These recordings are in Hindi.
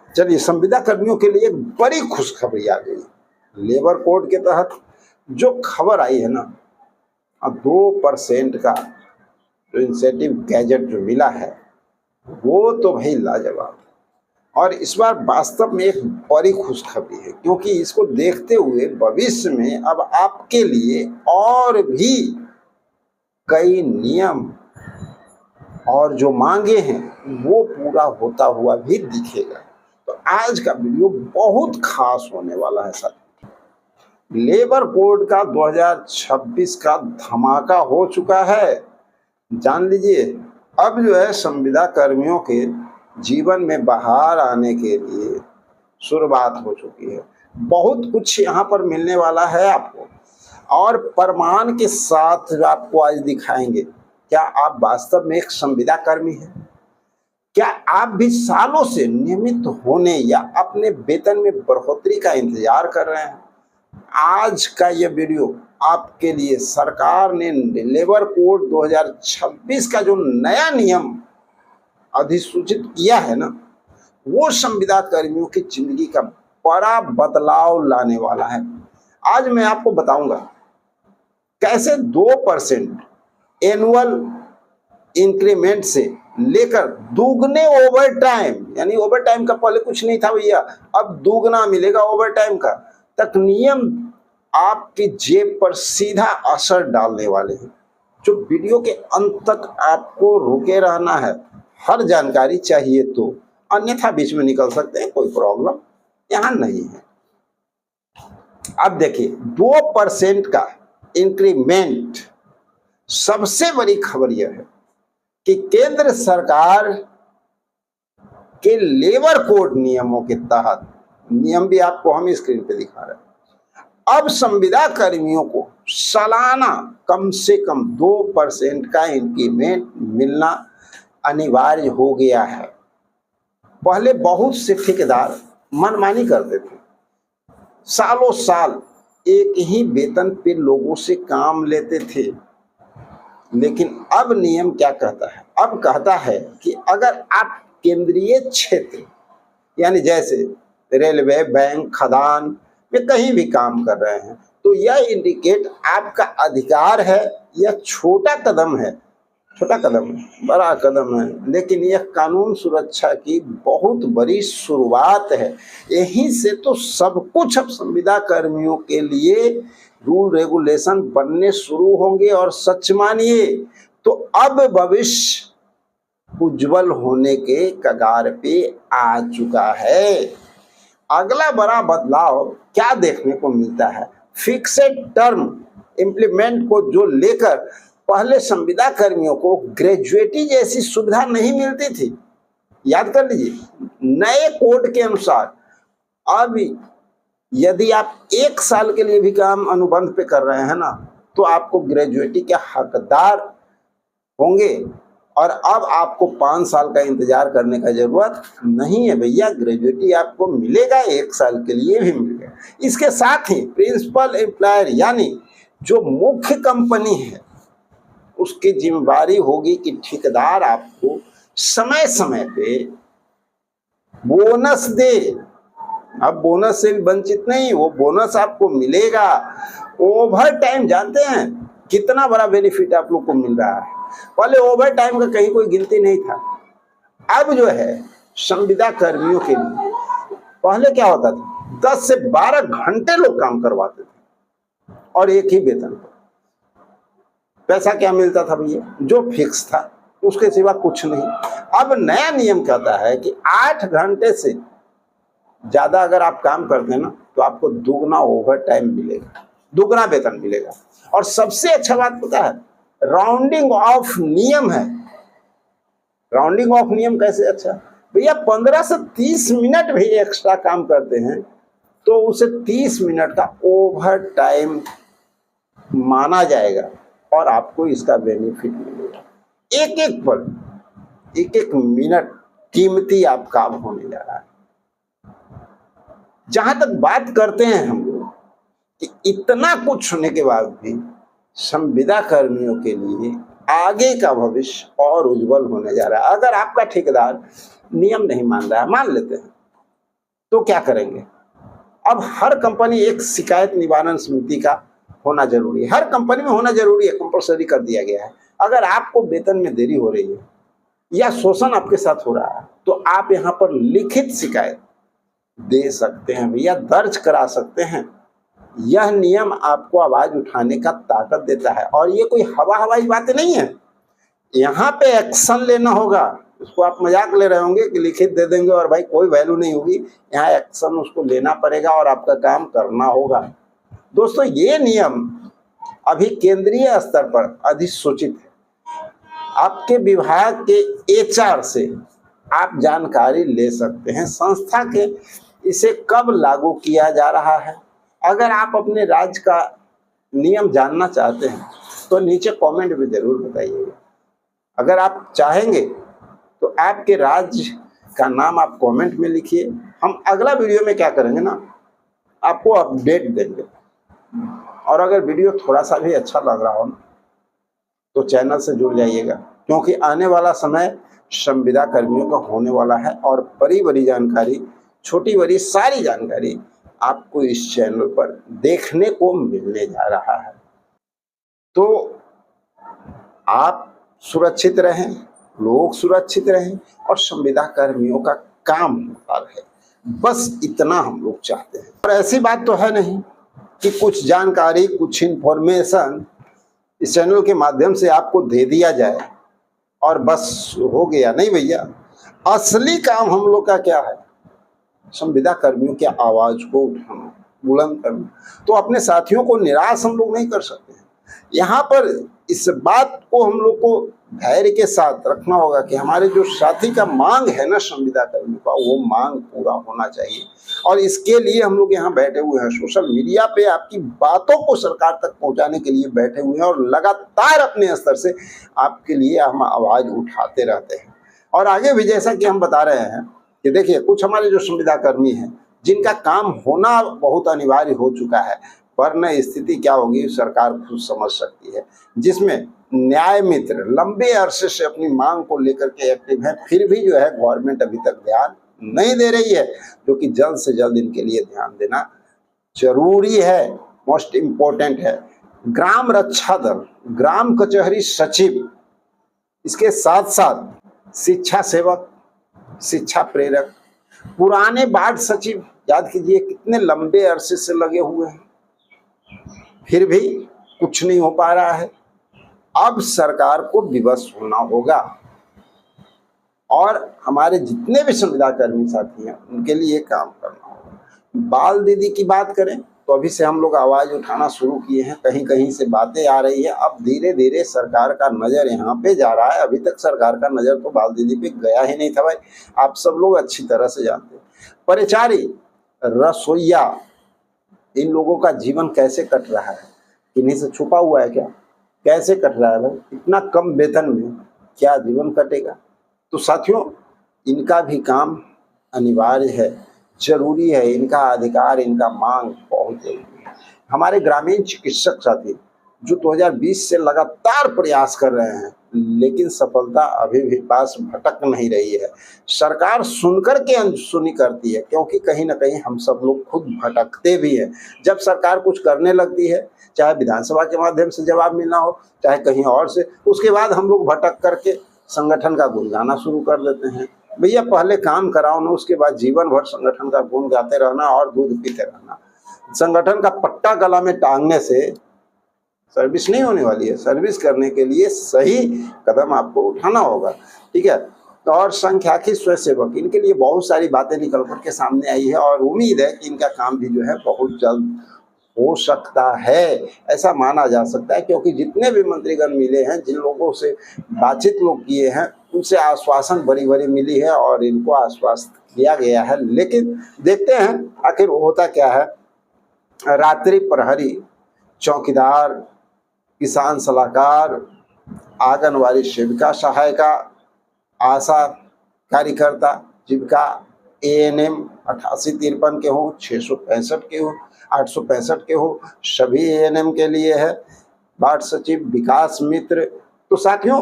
चलिए, संविदा कर्मियों के लिए एक बड़ी खुशखबरी आ गई। लेबर कोड के तहत जो खबर आई है ना, अब 2% का जो इंसेंटिव गैजेट जो मिला है वो तो भाई लाजवाब। और इस बार वास्तव में एक बड़ी खुशखबरी है, क्योंकि इसको देखते हुए भविष्य में अब आपके लिए और भी कई नियम और जो मांगे हैं वो पूरा होता हुआ भी दिखेगा। तो आज का वीडियो बहुत खास होने वाला है सर। लेबर कोड का 2026 का धमाका हो चुका है। जान लीजिए, अब जो है संविदा कर्मियों के जीवन में बहार आने के लिए शुरुआत हो चुकी है। बहुत कुछ यहाँ पर मिलने वाला है आपको, और प्रमाण के साथ आपको आज दिखाएंगे। क्या आप वास्तव में एक संविदा कर्मी हैं? क्या आप भी सालों से नियमित होने या अपने वेतन में बढ़ोतरी का इंतजार कर रहे हैं? आज का ये वीडियो आपके लिए सरकार ने लेबर कोड 2026 का जो नया नियम अधिसूचित किया है ना, वो संविदा कर्मियों की जिंदगी का बड़ा बदलाव लाने वाला है। आज मैं आपको बताऊंगा कैसे 2% एनुअल इंक्रीमेंट से लेकर दुगने ओवर टाइम, यानी ओवर टाइम का पहले कुछ नहीं था भैया, अब दुगना मिलेगा ओवर टाइम का, तक नियम आपकी जेब पर सीधा असर डालने वाले हैं। जो वीडियो के अंत तक आपको रुके रहना है, हर जानकारी चाहिए तो, अन्यथा बीच में निकल सकते हैं, कोई प्रॉब्लम यहाँ नहीं है। अब देखिए, 2% का इंक्रीमेंट, सबसे बड़ी खबर यह है कि केंद्र सरकार के लेबर कोड नियमों के तहत, नियम भी आपको हम स्क्रीन पे दिखा रहे हैं, अब संविदा कर्मियों को सालाना कम से कम 2% का इंक्रीमेंट मिलना अनिवार्य हो गया है। पहले बहुत से ठेकेदार मनमानी करते थे, सालों साल एक ही वेतन पे लोगों से काम लेते थे। लेकिन अब नियम क्या कहता है? अब कहता है कि अगर आप केंद्रीय क्षेत्र, यानी जैसे रेलवे, बैंक, खदान में कहीं भी काम कर रहे हैं, तो यह इंडिकेट आपका अधिकार है। यह छोटा कदम है, बड़ा कदम है, लेकिन यह कानून सुरक्षा की बहुत बड़ी शुरुआत है। यहीं से तो सब कुछ अब संविदा कर्मियों के लिए रूल रेगुलेशन बनने शुरू होंगे। और सच मानिए तो अब भविष्य उज्जवल होने के कगार पे आ चुका है। अगला बड़ा बदलाव क्या देखने को मिलता है? फिक्सेड टर्म इम्प्लीमेंट को जो लेकर पहले संविदा कर्मियों को ग्रेजुएटी जैसी सुविधा नहीं मिलती थी। याद कर लीजिए, नए कोड के अनुसार अब यदि आप 1 साल के लिए भी काम अनुबंध पे कर रहे हैं ना, तो आपको ग्रेजुएटी के हकदार होंगे। और अब आपको 5 साल का इंतजार करने का जरूरत नहीं है भैया, ग्रेजुएटी आपको मिलेगा, 1 साल के लिए भी मिलेगा। इसके साथ ही प्रिंसिपल एम्प्लॉयर, यानी जो मुख्य कंपनी है, उसकी जिम्मेदारी होगी कि ठेकेदार आपको समय समय पे बोनस दे। अब बोनस से भी वंचित नहीं, वो बोनस आपको मिलेगा। ओवर टाइम जानते हैं कितना बड़ा बेनिफिट आप लोग को मिल रहा है? पहले ओवर टाइम का कहीं कोई गिनती नहीं था। अब जो है संविदा कर्मियों के लिए, पहले क्या होता था, 10 से 12 घंटे लोग काम करवाते थे और एक ही वेतन पर। पैसा क्या मिलता था भैया? जो फिक्स था, उसके सिवा कुछ नहीं। अब नया नियम कहता है कि 8 घंटे से ज्यादा अगर आप काम करते हैं ना, तो आपको दुगना ओवर टाइम मिलेगा, दुगना वेतन मिलेगा। और सबसे अच्छा बात पता है, राउंडिंग ऑफ नियम है। राउंडिंग ऑफ नियम कैसे? अच्छा भैया, 15 से 30 मिनट भी एक्स्ट्रा काम करते हैं तो उसे 30 मिनट का ओवर टाइम माना जाएगा और आपको इसका बेनिफिट मिलेगा। एक एक पल, एक एक मिनट कीमती आपका अब होने जा रहा है। जहां तक बात करते हैं हम लोग कि इतना कुछ होने के बाद भी संविदा कर्मियों के लिए आगे का भविष्य और उज्जवल होने जा रहा है। अगर आपका ठेकेदार नियम नहीं मान रहा है, मान लेते हैं तो क्या करेंगे? अब हर कंपनी एक शिकायत निवारण समिति का होना जरूरी है, हर कंपनी में होना जरूरी है, कंपलसरी कर दिया गया है। अगर आपको वेतन में देरी हो रही है या शोषण आपके साथ हो रहा है तो आप यहाँ पर लिखित शिकायत दे सकते हैं भैया, दर्ज करा सकते हैं। यह नियम आपको आवाज उठाने का ताकत देता है और ये कोई हवाई बातें नहीं है, यहाँ पे एक्शन लेना होगा। उसको आप मजाक ले रहे होंगे कि लिखित दे देंगे और भाई कोई वैल्यू नहीं होगी, यहाँ एक्शन उसको लेना पड़ेगा और आपका काम करना होगा। दोस्तों, ये नियम अभी केंद्रीय स्तर पर अधिसूचित है। आपके विभाग के एचआर से आप जानकारी ले सकते हैं संस्था के इसे कब लागू किया जा रहा है। अगर आप अपने राज्य का नियम जानना चाहते हैं तो नीचे कमेंट में जरूर बताइएगा। अगर आप चाहेंगे तो आपके राज्य का नाम आप कमेंट में लिखिए। हम अगला वीडियो में क्या करेंगे ना, आपको अपडेट देंगे। और अगर वीडियो थोड़ा सा भी अच्छा लग रहा हो ना तो चैनल से जुड़ जाइएगा, क्योंकि आने वाला समय संविदा कर्मियों का होने वाला है और बड़ी बड़ी जानकारी, छोटी बड़ी सारी जानकारी आपको इस चैनल पर देखने को मिलने जा रहा है। तो आप सुरक्षित रहें, लोग सुरक्षित रहें और संविदा कर्मियों का काम होता रहे, बस इतना हम लोग चाहते हैं। और ऐसी बात तो है नहीं कि कुछ जानकारी, कुछ इंफॉर्मेशन इस चैनल के माध्यम से आपको दे दिया जाए और बस हो गया। नहीं भैया, असली काम हम लोग का क्या है? संविदा कर्मियों की आवाज को उठाना, बुलंद करना। तो अपने साथियों को निराश हम लोग नहीं कर सकते हैं। यहाँ पर इस बात को हम लोग को धैर्य के साथ रखना होगा कि हमारे जो साथी का मांग है ना संविदा कर्मियों का, वो मांग पूरा होना चाहिए। और इसके लिए हम लोग यहाँ बैठे हुए हैं, सोशल मीडिया पे आपकी बातों को सरकार तक पहुंचाने के लिए बैठे हुए हैं और लगातार अपने स्तर से आपके लिए हम आवाज उठाते रहते हैं। और आगे भी जैसा कि हम बता रहे हैं कि देखिए, कुछ हमारे जो संविदा कर्मी हैं जिनका काम होना बहुत अनिवार्य हो चुका है, वरना स्थिति क्या होगी सरकार खुद समझ सकती है, जिसमें न्याय मित्र लंबे अरसे से अपनी मांग को लेकर के एक्टिव है, फिर भी जो है गवर्नमेंट अभी तक ध्यान नहीं दे रही है, जो कि जल्द से जल्द इनके लिए ध्यान देना जरूरी है, मोस्ट इम्पोर्टेंट है। ग्राम रक्षा दल, ग्राम कचहरी सचिव, इसके साथ साथ शिक्षा सेवक, शिक्षा प्रेरक, पुराने वार्ड सचिव, याद कीजिए कितने लंबे अरसे से लगे हुए हैं, फिर भी कुछ नहीं हो पा रहा है। अब सरकार को विवश होना होगा और हमारे जितने भी संविदा कर्मी साथी हैं उनके लिए काम करना होगा। बाल दीदी की बात करें तो अभी से हम लोग आवाज उठाना शुरू किए हैं, कहीं कहीं से बातें आ रही है। अब धीरे धीरे सरकार का नजर यहाँ पे जा रहा है। अभी तक सरकार का नजर तो बाल दीदी पे गया ही नहीं था भाई, आप सब लोग अच्छी तरह से जानते हैं। परिचारी, रसोईया, इन लोगों का जीवन कैसे कट रहा है? किन्हीं से छुपा हुआ है क्या? कैसे कट रहा है भाई? इतना कम वेतन में क्या जीवन कटेगा? तो साथियों, इनका भी काम अनिवार्य है, जरूरी है। इनका अधिकार, इनका मांग बहुत जरूरी है। हमारे ग्रामीण चिकित्सक साथी जो 2020 से लगातार प्रयास कर रहे हैं, लेकिन सफलता अभी भी पास भटक नहीं रही है। सरकार सुनकर के अनसुनी करती है, क्योंकि कहीं ना कहीं हम सब लोग खुद भटकते भी हैं। जब सरकार कुछ करने लगती है, चाहे विधानसभा के माध्यम से जवाब मिलना हो, चाहे कहीं और से, उसके बाद हम लोग भटक करके संगठन का गुण गाना शुरू कर देते हैं। भैया पहले काम कराओ ना, उसके बाद जीवन भर संगठन का गुण गाते रहना और दूध पीते रहना। संगठन का पट्टा गला में टांगने से सर्विस नहीं होने वाली है। सर्विस करने के लिए सही कदम आपको उठाना होगा, ठीक है। और संख्याकी स्वयंसेवक, इनके लिए बहुत सारी बातें निकल करके सामने आई है और उम्मीद है कि इनका काम भी जो है बहुत जल्द हो सकता है, ऐसा माना जा सकता है। क्योंकि जितने भी मंत्रीगण मिले हैं, जिन लोगों से बातचीत लोग किए हैं, उनसे आश्वासन बड़ी बड़ी मिली है और इनको आश्वासन किया गया है। लेकिन देखते हैं आखिर होता क्या है। रात्रि प्रहरी, चौकीदार, किसान सलाहकार, आंगनवाड़ी सेविका सहायिका, आशा कार्यकर्ता, जीविका, एएनएम 8853 के हो, 665 के हो, 865 के हो, सभी एएनएम के लिए है। वार्ड सचिव, विकास मित्र। तो साथियों,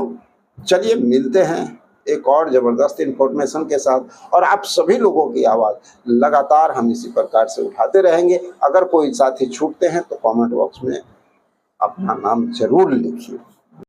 चलिए मिलते हैं एक और ज़बरदस्त इन्फॉर्मेशन के साथ और आप सभी लोगों की आवाज़ लगातार हम इसी प्रकार से उठाते रहेंगे। अगर कोई साथी छूटते हैं तो कमेंट बॉक्स में अपना नाम जरूर लिखिए।